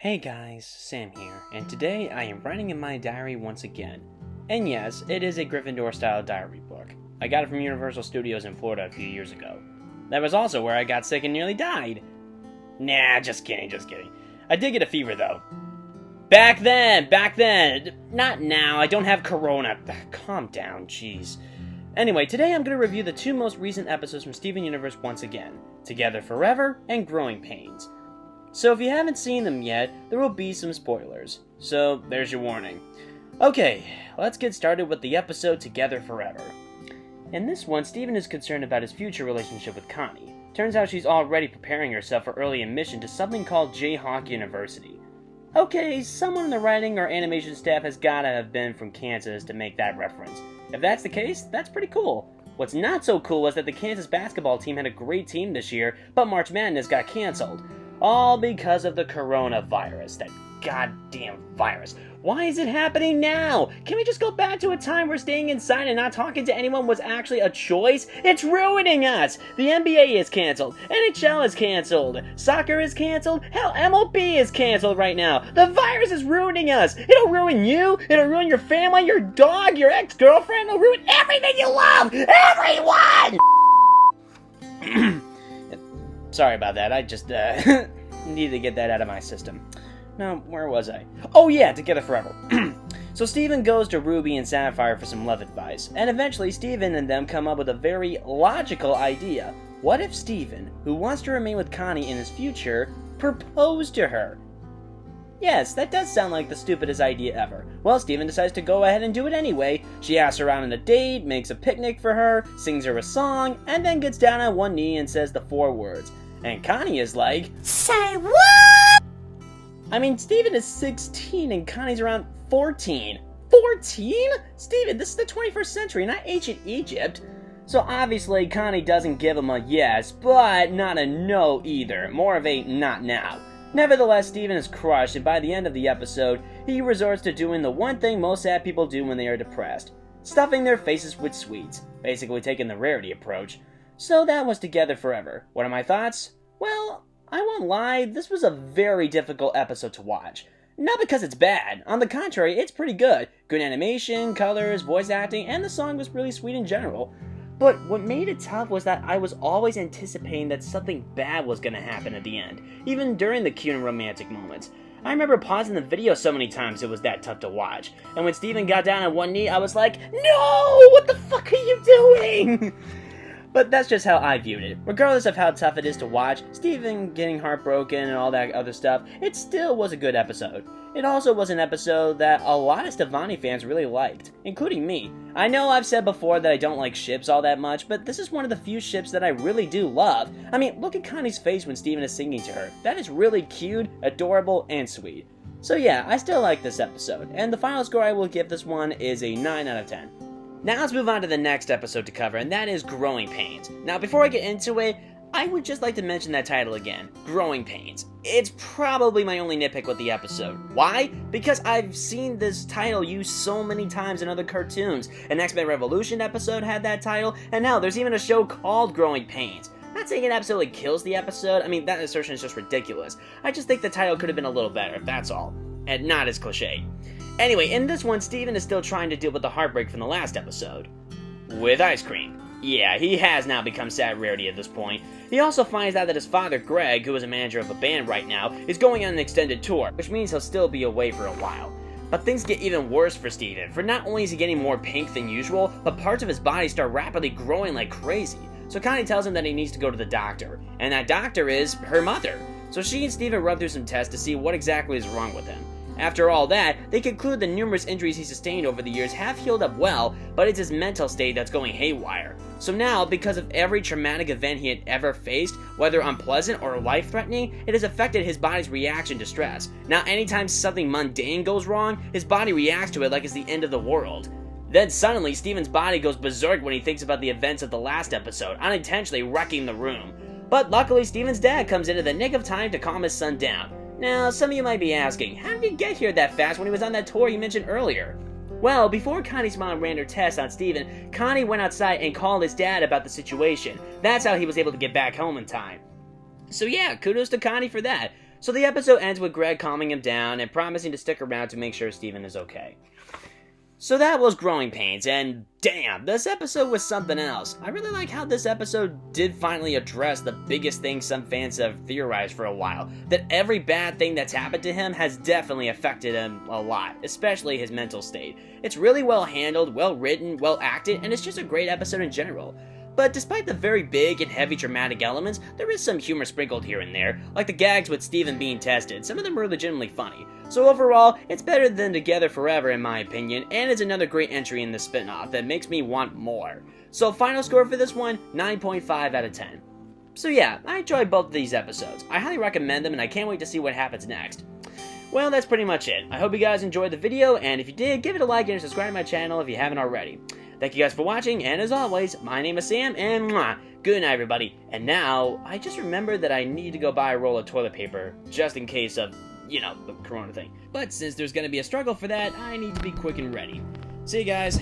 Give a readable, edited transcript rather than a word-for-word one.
Hey guys, Sam here, and today I am writing in my diary once again. And yes, it is a Gryffindor-style diary book. I got it from Universal Studios in Florida a few years ago. That was also where I got sick and nearly died. Nah, just kidding. I did get a fever though. Back then! Not now, I don't have corona. Calm down, jeez. Anyway, today I'm going to review the two most recent episodes from Steven Universe once again. Together Forever and Growing Pains. So if you haven't seen them yet, there will be some spoilers. So there's your warning. Okay, let's get started with the episode Together Forever. In this one, Steven is concerned about his future relationship with Connie. Turns out she's already preparing herself for early admission to something called Jayhawk University. Okay, someone in the writing or animation staff has gotta have been from Kansas to make that reference. If that's the case, that's pretty cool. What's not so cool was that the Kansas basketball team had a great team this year, but March Madness got canceled. All because of the coronavirus, that goddamn virus. Why is it happening now? Can we just go back to a time where staying inside and not talking to anyone was actually a choice? It's ruining us! The NBA is canceled, NHL is canceled, soccer is canceled, hell, MLB is canceled right now. The virus is ruining us! It'll ruin you, it'll ruin your family, your dog, your ex-girlfriend, it'll ruin everything you love! Everyone! Sorry about that, I just, needed to get that out of my system. Now, where was I? Oh yeah, Together Forever. So Steven goes to Ruby and Sapphire for some love advice, and eventually Steven and them come up with a very logical idea. What if Steven, who wants to remain with Connie in his future, proposed to her? Yes, that does sound like the stupidest idea ever. Well, Steven decides to go ahead and do it anyway. She asks her out on a date, makes a picnic for her, sings her a song, and then gets down on one knee and says the 4 words. And Connie is like, "Say what?" I mean, Steven is 16 and Connie's around 14. 14? Steven, this is the 21st century, not ancient Egypt. So obviously Connie doesn't give him a yes, but not a no either. More of a not now. Nevertheless, Steven is crushed, and by the end of the episode, he resorts to doing the one thing most sad people do when they are depressed. Stuffing their faces with sweets. Basically taking the rarity approach. So that was Together Forever. What are my thoughts? Well, I won't lie, this was a very difficult episode to watch. Not because it's bad, on the contrary, it's pretty good. Good animation, colors, voice acting, and the song was really sweet in general. But what made it tough was that I was always anticipating that something bad was gonna happen at the end, even during the cute and romantic moments. I remember pausing the video so many times it was that tough to watch. And when Steven got down on one knee, I was like, no! What the fuck are you doing? But that's just how I viewed it. Regardless of how tough it is to watch, Steven getting heartbroken and all that other stuff, it still was a good episode. It also was an episode that a lot of Stefani fans really liked, including me. I know I've said before that I don't like ships all that much, but this is one of the few ships that I really do love. I mean, look at Connie's face when Steven is singing to her. That is really cute, adorable, and sweet. So yeah, I still like this episode, and the final score I will give this one is a 9 out of 10. Now let's move on to the next episode to cover, and that is Growing Pains. Now before I get into it, I would just like to mention that title again, Growing Pains. It's probably my only nitpick with the episode. Why? Because I've seen this title used so many times in other cartoons. An X-Men Revolution episode had that title, and now there's even a show called Growing Pains. Not saying it absolutely kills the episode, I mean that assertion is just ridiculous. I just think the title could have been a little better, that's all. And not as cliche. Anyway, in this one, Steven is still trying to deal with the heartbreak from the last episode. With ice cream. Yeah, he has now become sad rarity at this point. He also finds out that his father, Greg, who is a manager of a band right now, is going on an extended tour, which means he'll still be away for a while. But things get even worse for Steven, for not only is he getting more pink than usual, but parts of his body start rapidly growing like crazy. So Connie tells him that he needs to go to the doctor, and that doctor is her mother. So she and Steven run through some tests to see what exactly is wrong with him. After all that, they conclude the numerous injuries he sustained over the years have healed up well, but it's his mental state that's going haywire. So now, because of every traumatic event he had ever faced, whether unpleasant or life-threatening, it has affected his body's reaction to stress. Now anytime something mundane goes wrong, his body reacts to it like it's the end of the world. Then suddenly, Steven's body goes berserk when he thinks about the events of the last episode, unintentionally wrecking the room. But luckily, Steven's dad comes in at the nick of time to calm his son down. Now, some of you might be asking, how did he get here that fast when he was on that tour you mentioned earlier? Well, before Connie's mom ran her test on Steven, Connie went outside and called his dad about the situation. That's how he was able to get back home in time. So yeah, kudos to Connie for that. So the episode ends with Greg calming him down and promising to stick around to make sure Steven is okay. So that was Growing Pains, and damn, this episode was something else. I really like how this episode did finally address the biggest thing some fans have theorized for a while, that every bad thing that's happened to him has definitely affected him a lot, especially his mental state. It's really well handled, well written, well acted, and it's just a great episode in general. But despite the very big and heavy dramatic elements, there is some humor sprinkled here and there, like the gags with Steven being tested. Some of them are legitimately funny. So overall, it's better than Together Forever in my opinion, and it's another great entry in the spin-off that makes me want more. So final score for this one, 9.5 out of 10. So yeah, I enjoyed both of these episodes. I highly recommend them and I can't wait to see what happens next. Well, that's pretty much it. I hope you guys enjoyed the video, and if you did, give it a like and subscribe to my channel if you haven't already. Thank you guys for watching, and as always, my name is Sam, and good night, everybody. And now, I just remembered that I need to go buy a roll of toilet paper, just in case of, the corona thing. But since there's gonna be a struggle for that, I need to be quick and ready. See you guys.